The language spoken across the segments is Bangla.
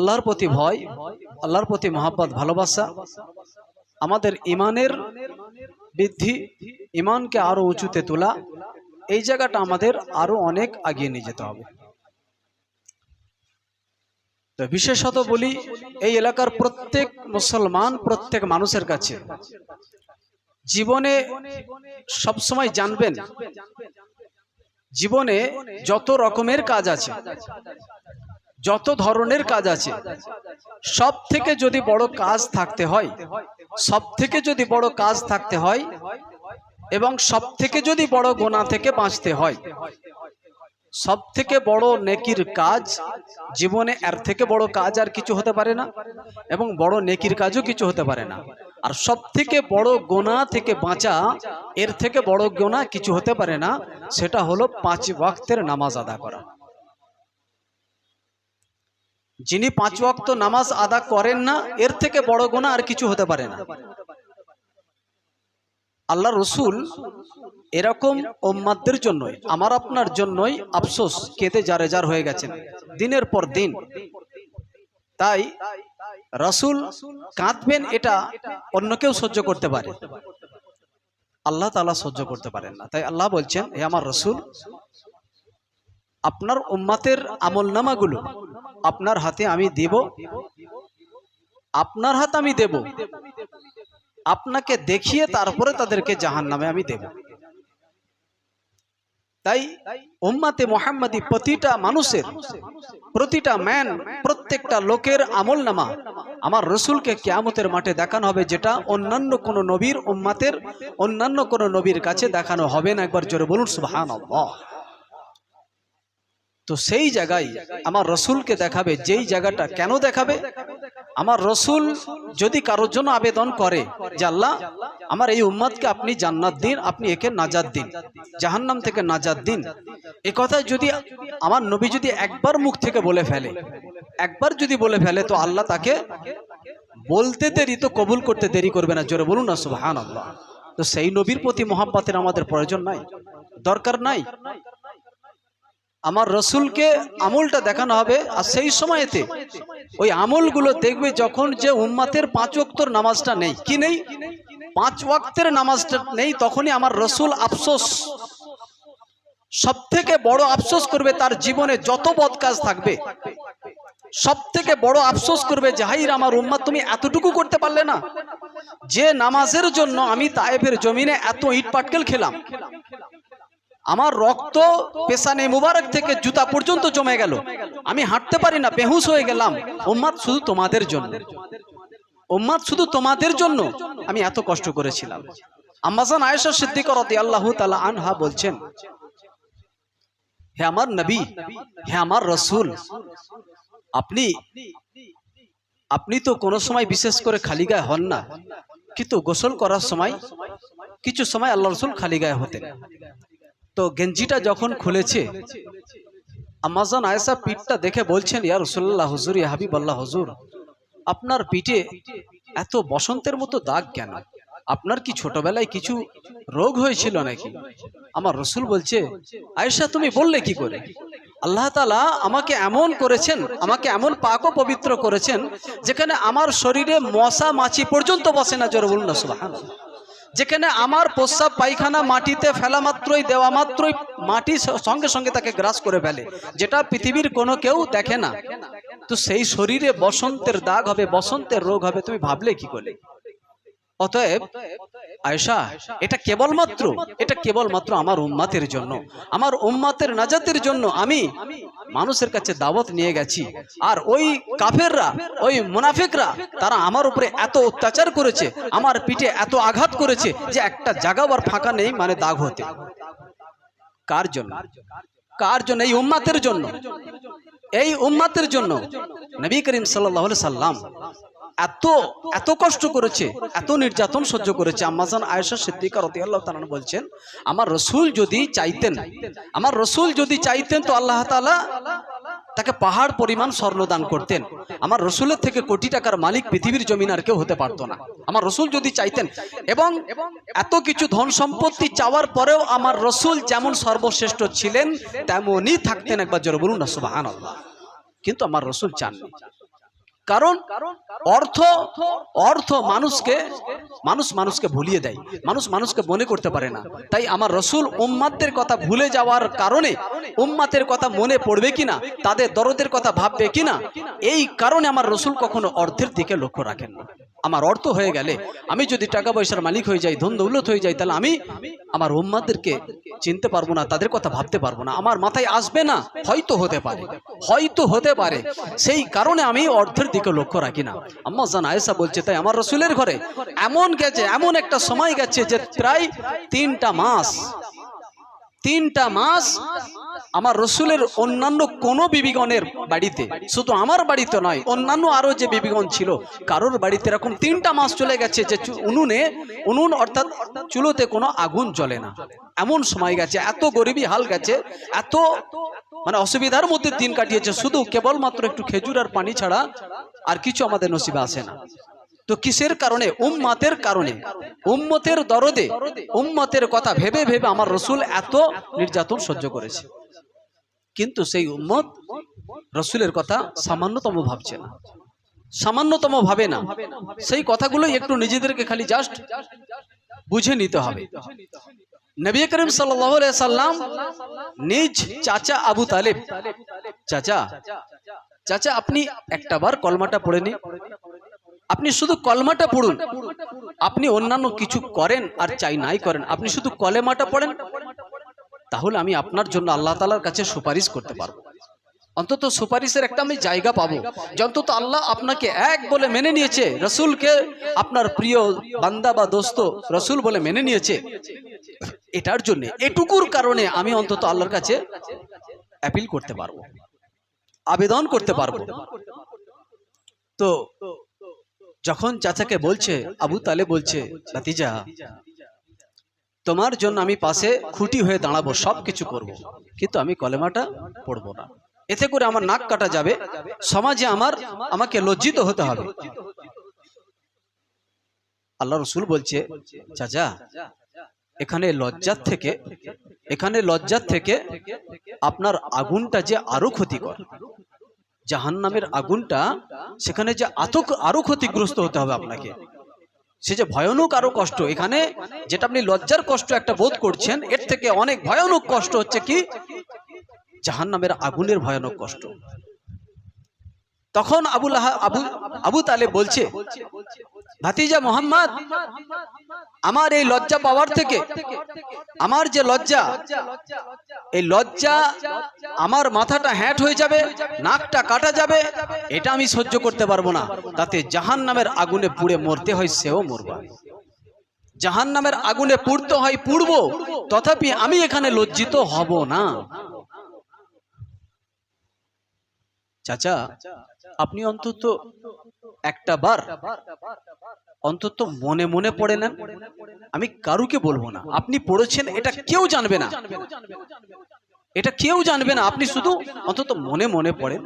আল্লাহর প্রতি ভয়, আল্লাহর প্রতি মহব্বত ভালোবাসা, আমাদের ইমানের বৃদ্ধি, ইমানকে আরো উঁচুতে তোলা, এই জায়গাটা আমাদের আরো অনেক আগিয়ে নিয়ে যেতে হবে। তো বিশেষত বলি, এই এলাকার প্রত্যেক মুসলমান, প্রত্যেক মানুষের কাছে জীবনে সবসময় জানবেন, জীবনে যত রকমের কাজ আছে, যত ধরনের কাজ আছে, সব থেকে যদি বড় কাজ থাকতে হয়, সব থেকে যদি বড় কাজ থাকতে হয় এবং সব থেকে যদি বড় গুনাহ থেকে বাঁচতে হয়, সব থেকে বড় নেকির কাজ জীবনে, এর থেকে বড় কাজ আর কিছু হতে পারে না, এবং বড় নেকির কাজও কিছু হতে পারে না। আর সব থেকে বড় গুনাহ থেকে বাঁচা, এর থেকে বড় গুনাহ কিছু হতে পারে না, সেটা হলো 5 ওয়াক্তের নামাজ আদা করা। যিনি 5 ওয়াক্ত নামাজ আদা করেন না, এর থেকে বড় গুনাহ আর কিছু হতে পারে না। আল্লাহ রসুল এরকম উম্মতদের জন্যই, আমার আপনার জন্যই আফসোস, কেঁদে জারে জার হয়ে গেছেন দিনের পর দিন। তাই রসুল কাঁদবেন, এটা অন্য কেউ সহ্য করতে পারে, আল্লাহ তাআলা সহ্য করতে পারেন না। তাই আল্লাহ বলছেন, হে আমার রসুল, আপনার উম্মতের আমলনামাগুলো আপনার হাতে আমি দেব, আপনার হাতে আমি দেব, আপনাকে দেখিয়ে তারপরে তাদেরকে জাহান্নামে আমি দেব। তাই উম্মতে মুহাম্মাদি প্রতিটা মানুষের, প্রতিটা ম্যান, প্রত্যেকটা লোকের আমলনামা আমার রসুলকে কিয়ামতের মাঠে দেখানো হবে, যেটা অন্যান্য কোন নবীর উম্মতের, অন্যান্য কোন নবীর কাছে দেখানো হবে না। একবার জোরে বলুন সুবহানাল্লাহ। তো সেই জায়গায় আমার রসুলকে দেখাবে, যেই জায়গাটা কেন দেখাবে, আমার রসুল যদি কারোর জন্য আবেদন করে যে আল্লাহ আমার এই উম্মতকে আপনি জান্নাত দিন, আপনি একে নাজাত দিন, জাহান্নাম থেকে নাজাত দিন, এ কথা যদি আমার নবী যদি একবার মুখ থেকে বলে ফেলে, একবার যদি বলে ফেলে, তো আল্লাহ তাকে বলতে দেরি তো কবুল করতে দেরি করবে না। জোরে বলুন না সুবহানাল্লাহ। তো সেই নবীর প্রতি মহব্বতের আমাদের প্রয়োজন নাই, দরকার নাই। আমার রসুলকে আমলটা দেখানো হবে, আর সেই সময়তে ওই আমলগুলো দেখবে যখন যে উম্মতের 5 ওয়াক্তের নামাজটা নেই, কি নেই, 5 ওয়াক্তের নামাজটা নেই, তখনই আমার রসুল আফসোস, সব থেকে বড় আফসোস করবে। তার জীবনে যত বদ কাজ থাকবে সব থেকে বড় আফসোস করবে যে হাই আমার উম্মত, তুমি এতটুকু করতে পারলে না, যে নামাজের জন্য আমি তায়েফের জমিনে এত ইট পাটকেল খেলাম, আমার রক্ত পেশানে মুবারক থেকে জুতা পর্যন্ত জমে গেল, আমি হাঁটতে পারি না, বেহুশ হয়ে গেলাম, উম্মত শুধু তোমাদের জন্য, উম্মত শুধু তোমাদের জন্য আমি এত কষ্ট করেছিলাম। আম্মাজান আয়েশা সিদ্দিকা রাদিয়াল্লাহু তাআলা আনহা বলছেন, হে আমার নবী, হে আমার রসুল, আপনি তো কোনো সময় বিশেষ করে খালি গায়ে হন না, কিন্তু গোসল করার সময় কিছু সময় আল্লাহ রসুল খালি গায়ে হতেন। তো গেঞ্জিটা যখন খুলেছে, আম্মাজান আয়েশা পিঠটা দেখে বলছেন, ইয়া রাসূলুল্লাহ, হুজুর, ইয়া হাবিবাল্লাহ, হুজুর, আপনার পিঠে এত বসন্তের মতো দাগ কেন? আপনার কি ছোটবেলায় কিছু রোগ হয়েছিল নাকি? আমার রসুল বলছে, আয়েশা তুমি বললে কি করে? আল্লাহ তাআলা আমাকে এমন করেছেন, আমাকে এমন পাক ও পবিত্র করেছেন, যেখানে আমার শরীরে মশা মাছি পর্যন্ত বসে না। জোরে বলুন না সুবহানাল্লাহ। যেখানে আমার প্রস্রাব পায়খানা মাটিতে ফেলা মাত্রই, দেওয়া মাত্রই মাটি সঙ্গে সঙ্গে তাকে গ্রাস করে ফেলে, যেটা পৃথিবীর কোনো কেউ দেখে না। তো সেই শরীরে বসন্তের দাগ হবে, বসন্তের রোগ হবে, তুমি ভাবলে কি করে? অতএব আয়েশা, এটা কেবলমাত্র আমার উম্মতের জন্য, আমার উম্মতের নাজাতের জন্য আমি মানুষের কাছে দাওয়াত নিয়ে গেছি। আর ওই কাফেররা, ওই মুনাফিকরা, তারা আমার উপরে এত অত্যাচার করেছে, আমার পিঠে এত আঘাত করেছে যে একটা জায়গাও আর ফাঁকা নেই, মানে দাগ হতে। কার জন্য? কার জন্য? এই উম্মতের জন্য, এই উম্মতের জন্য নবী করিম সাল্লাল্লাহু আলাইহি সাল্লাম এত কষ্ট করেছে, এত নির্যাতন সহ্য করেছে। আম্মাজান আয়েশা সিদ্দিকা রাদিয়াল্লাহু তাআলা বলছেন, আমার রসুল যদি চাইতেন, তো আল্লাহ তাআলা তাকে পাহাড় পরিমাণ স্বর্ণ দান করতেন। আমার রসুলের থেকে কোটি টাকার মালিক পৃথিবীর জমিন আর কেউ হতে পারতো না, আমার রসুল যদি চাইতেন। এবং এত কিছু ধন সম্পত্তি চাওয়ার পরেও আমার রসুল যেমন সর্বশ্রেষ্ঠ ছিলেন তেমনই থাকতেন। একবার জোরে বলুন না সুবহানাল্লাহ। কিন্তু আমার রসুল চাননি। কারণ অর্থ অর্থ মানুষকে ভুলিয়ে দেয়, মানুষকে মনে করতে পারে না। তাই আমার রসুল উম্মাতের কথা ভুলে যাওয়ার কারণে, উম্মাতের কথা মনে পড়বে কিনা, তাদের দরদের কথা ভাববে কিনা, এই কারণে আমার রসুল কখনো অর্থের দিকে লক্ষ্য রাখেন না। আমার অর্থ হয়ে গেলে, আমি যদি টাকা পয়সার মালিক হয়ে যাই, ধন দৌলত হয়ে যাই, তাহলে আমি আমার উম্মাদেরকে চিনতে পারবো না, তাদের কথা ভাবতে পারবো না, আমার মাথায় আসবে না। হয়তো হতে পারে সেই কারণে আমি অর্থের দিকে লক্ষ্য রাখি না। আম্মা জান আয়েশা বলছে, তাই আমার রসুলের ঘরে এমন একটা সময় গেছে যে প্রায় 3টা মাস আমার রসুলের অন্যান্য কোন বিবিগণের বাড়িতে, শুধু আমার বাড়িতে নয়, অন্যান্য আরো যে বিবিগণ ছিল, কারোর বাড়িতে এরকম 3টা মাস চলে গেছে যে উনুন অর্থাৎ চুলোতে কোনো আগুন জ্বলে না। এমন সময় গেছে, এত গরিবী হাল গেছে, এত অসুবিধার মধ্যে দিন কাটিয়েছে, শুধু কেবলমাত্র একটু খেজুর আর পানি ছাড়া আর কিছু আমাদের নসিবে আসে না। তো কিসের কারণে? উম্মতের কারণে, উম্মতের দরদে, উম্মতের কথা ভেবে ভেবে আমার রসুল এত নির্যাতন সহ্য করেছে। কিন্তু সেই উম্মত রসুলের কথা সামান্যতম ভাবছে না, সামান্যতম ভাবে না। সেই কথাগুলো একটু নিজেদেরকে খালি জাস্ট বুঝে নিতে হবে। নবী করিম সাল্লাল্লাহু আলাইহি সাল্লাম নিজ চাচা আবু তালেব, চাচা আপনি একটাবার কলমাটা পড়ে নিন, আপনি শুধু কলমাটা পড়ুন, আপনি অন্যান্য কিছু করেন আর চাই নাই করেন, আপনি শুধু কলেমাটা পড়েন, তাহলে আমি আপনার জন্য আল্লাহ তাআলার কাছে সুপারিশ করতে পারবো। অন্তত সুপারিশের একটা আমি জায়গা পাবো, যে অন্তত আল্লাহ আপনাকে এক বলে মেনে নিয়েছে, রসুলকে আপনার প্রিয় বান্দা বা দোস্ত রসুল বলে মেনে নিয়েছে, এটার জন্য, এটুকুর কারণে আমি অন্তত আল্লাহর কাছে অ্যাপিল করতে পারবো, আবেদন করতে পারবো। তো যখন চাচাকে বলছে, আবু তালেব বলছে, ভাতিজা তোমার জন্য আমি পাশে খুঁটি হয়ে দাঁড়াবো, সব কিছু করবো, কিন্তু আমি কলেমাটা পড়বো না, এতে করে আমার নাক কাটা যাবে, সমাজে আমাকে লজ্জিত হতে হবে। আল্লাহ রসুল বলছে, চাচা এখানে লজ্জার থেকে আপনার আগুনটা যে আরো ক্ষতিকর, জাহান্নামের আগুনটা, সেখানে যে আরো ক্ষতিগ্রস্ত হতে হবে আপনাকে, সে যে ভয়ানক আরো কষ্ট। এখানে যেটা আপনি লজ্জার কষ্ট একটা বোধ করছেন, এর থেকে অনেক ভয়ানক কষ্ট হচ্ছে কি জাহান্নামের আগুনের ভয়ানক কষ্ট। তখন আবু তালেব বলছে, ভাতিজা মোহাম্মদ, আমার এই লজ্জা পাওয়ার থেকে, আমার যে লজ্জা, এই লজ্জা আমার মাথাটা হ্যাট হয়ে যাবে, নাকটা কাটা যাবে, এটা আমি সহ্য করতে পারবো না। তাতে জাহান্নামের আগুনে পুড়ে মরতে হয়, সেও মরবা, জাহান্নামের আগুনে পুড়তে হয় পুড়বো, তথাপি আমি এখানে লজ্জিত হব না। চাচা আপনি অন্তত একটা বার অন্তত মনে মনে পড়ে নেন, আমি কারুকে বলবো না, আপনি পড়েছেন এটা কেউ জানবে না, এটা কেউ জানবে না, আপনি শুধু অন্তত মনে মনে পড়েন।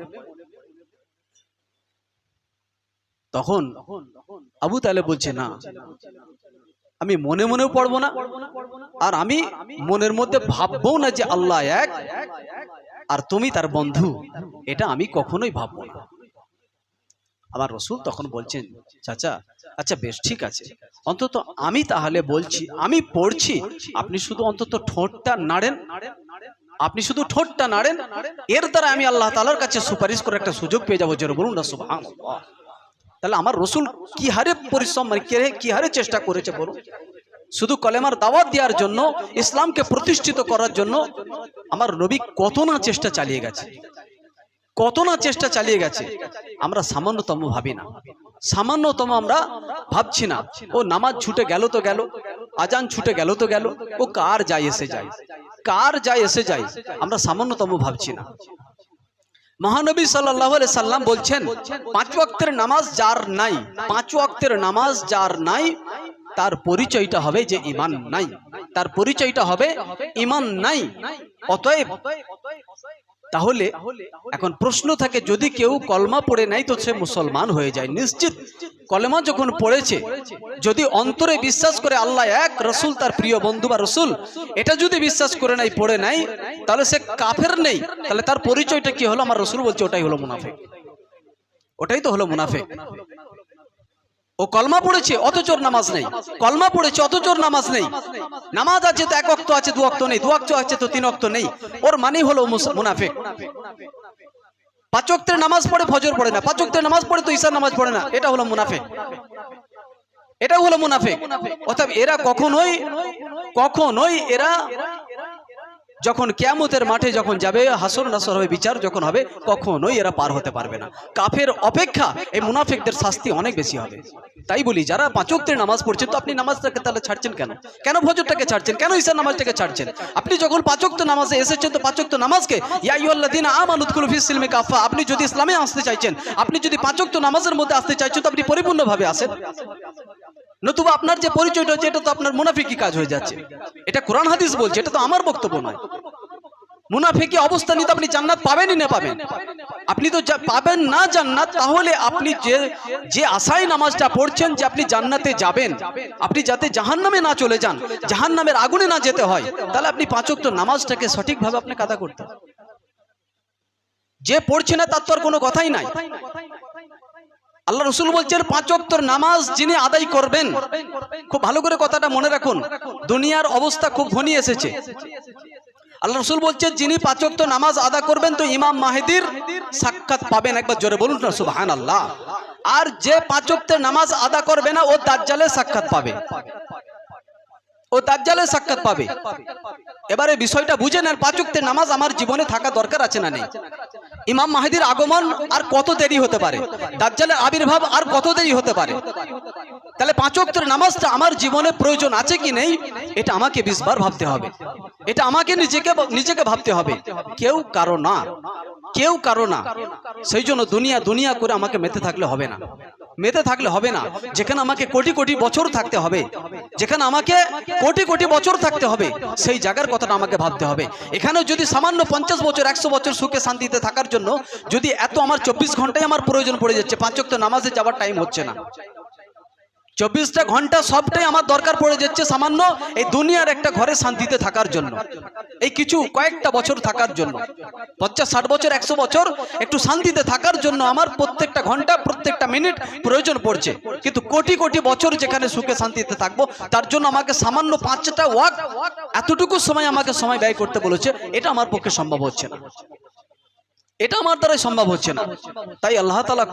তখন আবু তালেব বলছে, না আমি মনে মনেও পড়বো না, আর আমি মনের মধ্যে ভাববো না যে আল্লাহ এক আর তুমি তার বন্ধু, এটা আমি কখনোই ভাববো না। আমার রসুল তখন বলছেন, চাচা আচ্ছা বেশ ঠিক আছে, অন্তত আমি তাহলে বলছি, আমি পড়ছি, আপনি শুধু অন্তত ঠোঁটটা নাড়েন, আপনি শুধু ঠোঁটটা নাড়েন, এর দ্বারা আমি আল্লাহ তাআলার কাছে সুপারিশ করে একটা সুযোগ পেয়ে যাবো। জোরে বলুন না সুবহানাল্লাহ। তাহলে আমার রসুল কি হারে পরিশ্রম, কি হারে চেষ্টা করেছে বলুন, শুধু কলেমার দাওয়াত দেওয়ার জন্য, ইসলামকে প্রতিষ্ঠিত করার জন্য আমার নবী কত না চেষ্টা চালিয়ে গেছে, কত না চেষ্টা চালিয়ে গেছে। আমরা সামান্যতম ভাবি না, সামান্যতম আমরা ভাবছি না। ও নামাজ ছুটে গেল তো গেল, আজান ছুটে গেল তো গেল, ও কার যায় এসে যায়, কার যায় এসে যায়, আমরা সামান্যতম ভাবছি না। মহানবী সাল্লাল্লাহু আলাইহি সাল্লাম বলছেন, 5 ওয়াক্তের নামাজ যার নাই, 5 ওয়াক্তের নামাজ যার নাই, তার পরিচয়টা হবে যে ঈমান নাই, তার পরিচয়টা হবে ঈমান নাই। অতএব তাহলে এখন প্রশ্ন থাকে, যদি কেউ কলমা পড়ে নাই তো সে মুসলমান হয়ে যায় নিশ্চিত। কলেমা যখন পড়েছে, যদি অন্তরে বিশ্বাস করে আল্লাহ এক, রসুল তার প্রিয় বন্ধু বা রসুল, এটা যদি বিশ্বাস করে নাই, পড়ে নাই, তাহলে সে কাফের নেই। তাহলে তার পরিচয়টা কি হলো? আমার রসুল বলছে ওটাই হলো মুনাফিক, ওটাই তো হলো মুনাফিক। ও কলমা পড়েছে অথচ ওর নামাজ নেই, কলমা পড়েছে অথচ ওর নামাজ নেই, নামাজ আছে তো 1 ওয়াক্ত আছে 2 ওয়াক্ত নেই, 2 ওয়াক্ত আছে তো 3 ওয়াক্ত নেই, ওর মানেই হলো মুনাফিক। 5 ওয়াক্তের নামাজ পড়ে ফজর পড়ে না, 5 ওয়াক্তের নামাজ পড়ে তো ঈশার নামাজ পড়ে না, এটা হলো মুনাফিক, এটা হলো মুনাফিক। অর্থাৎ এরা কখনোই এরা যখন কিয়ামতের মাঠে যখন যাবে, হাসর নাসর হবে, বিচার যখন হবে, কখনোই এরা পার হতে পারবে না। কাফের অপেক্ষা এই মুনাফিকদের শাস্তি অনেক বেশি হবে। তাই বলি, যারা 5 ওয়াক্তের নামাজ পড়ছেন তো আপনি নামাজটাকে তাহলে ছাড়ছেন কেন? কেন ফজরটাকে ছাড়ছেন? কেন ঈশার নামাজটাকে ছাড়ছেন? আপনি যখন 5 ওয়াক্ত নামাজে এসেছেন তো 5 ওয়াক্ত নামাজকে ইয়া আইয়ুহাল্লাযীনা আমানু উদখুলু ফিস সিলমি কাফা, আপনি যদি ইসলামে আসতে চাইছেন, আপনি যদি 5 ওয়াক্ত নামাজের মধ্যে আসতে চাইছেন, তো আপনি পরিপূর্ণভাবে আসেন। নতুবা আপনার যে পরিচয়টা হচ্ছে এটা তো আপনার মুনাফিকি কাজ হয়ে যাচ্ছে। এটা কোরআন হাদিস বলছে, এটা তো আমার বক্তব্য নয়। মুনাফিকি অবস্থা নিতে আপনি জান্নাত পাবেনই না পাবেন, আপনি তো পাবেন না জান্নাত। তাহলে আপনি যে আশায় নামাজটা পড়ছেন যে আপনি জান্নাতে যাবেন, আপনি যাতে জাহান্নামে না চলে যান, জাহান্নামের আগুনে না যেতে হয়, তাহলে আপনি 5 ওয়াক্ত নামাজটাকে সঠিকভাবে আপনাকে আদা করতে হবে। যে পড়ছে না তার তো আর কোনো কথাই নাই। আল্লাহ রাসূল বলছেন 5 ওয়াক্তের নামাজ যিনি আদায় করবেন, খুব ভালো করে কথাটা মনে রাখুন, দুনিয়ার অবস্থা খুব ঘনিয়ে এসেছে। আল্লাহ রাসূল বলছেন যিনি 5 ওয়াক্ত নামাজ আদা করবেন তো ইমাম মাহদির সাক্ষাৎ পাবেন। একবার জোরে বলুন না সুবহানাল্লাহ। আর যে 5 ওয়াক্তের নামাজ আদা করবে না ও দাজ্জালের সাক্ষাৎ পাবে, ও দাজ্জালের সাক্ষাৎ পাবে। এবারে বিষয়টা বুঝে নেন, 5 ওয়াক্তের নামাজ আমার জীবনে থাকা দরকার আছে না নেই? ইমাম মাহদির আগমন আর কত দেরি হতে পারে, দাজ্জালের আবির্ভাব আর কত দেরি হতে পারে, তাহলে 5 ওয়াক্তের নামাজটা আমার জীবনে প্রয়োজন আছে কি নেই, এটা আমাকে 20 বার ভাবতে হবে, এটা আমাকে নিজেকে ভাবতে হবে। কেউ কারো না, কেউ কারো না। সেই জন্য দুনিয়া করে আমাকে মেতে থাকলে হবে না, মেতে থাকলে হবে না। যেখানে আমাকে কোটি কোটি বছর থাকতে হবে, যেখানে আমাকে কোটি কোটি বছর থাকতে হবে, সেই জায়গার কথাটা আমাকে ভাবতে হবে। এখানেও যদি সামান্য 50 বছর 100 বছর সুখে শান্তিতে থাকার জন্য যদি এত আমার 24 ঘন্টায় আমার প্রয়োজন পড়ে যাচ্ছে, 5 ওয়াক্ত নামাজে যাওয়ার টাইম হচ্ছে না, 24টা ঘন্টা সবটাই আমার দরকার পড়ে যাচ্ছে সামান্য এই দুনিয়ার একটা ঘরে শান্তিতে থাকার জন্য, এই কিছু কয়েকটা বছর থাকার জন্য, 50 60 বছর 100 বছর একটু শান্তিতে থাকার জন্য আমার প্রত্যেকটা ঘন্টা প্রত্যেকটা মিনিট প্রয়োজন পড়ছে। কিন্তু কোটি কোটি বছর যেখানে সুখে শান্তিতে থাকবো, তার জন্য আমাকে সামান্য 5টা ওয়াক্ত এতটুকু সময় আমাকে সময় ব্যয় করতে বলেছে, এটা আমার পক্ষে সম্ভব হচ্ছে না, এটা আমার দ্বারাই সম্ভব হচ্ছে না। তাই আল্লাহ তাআলা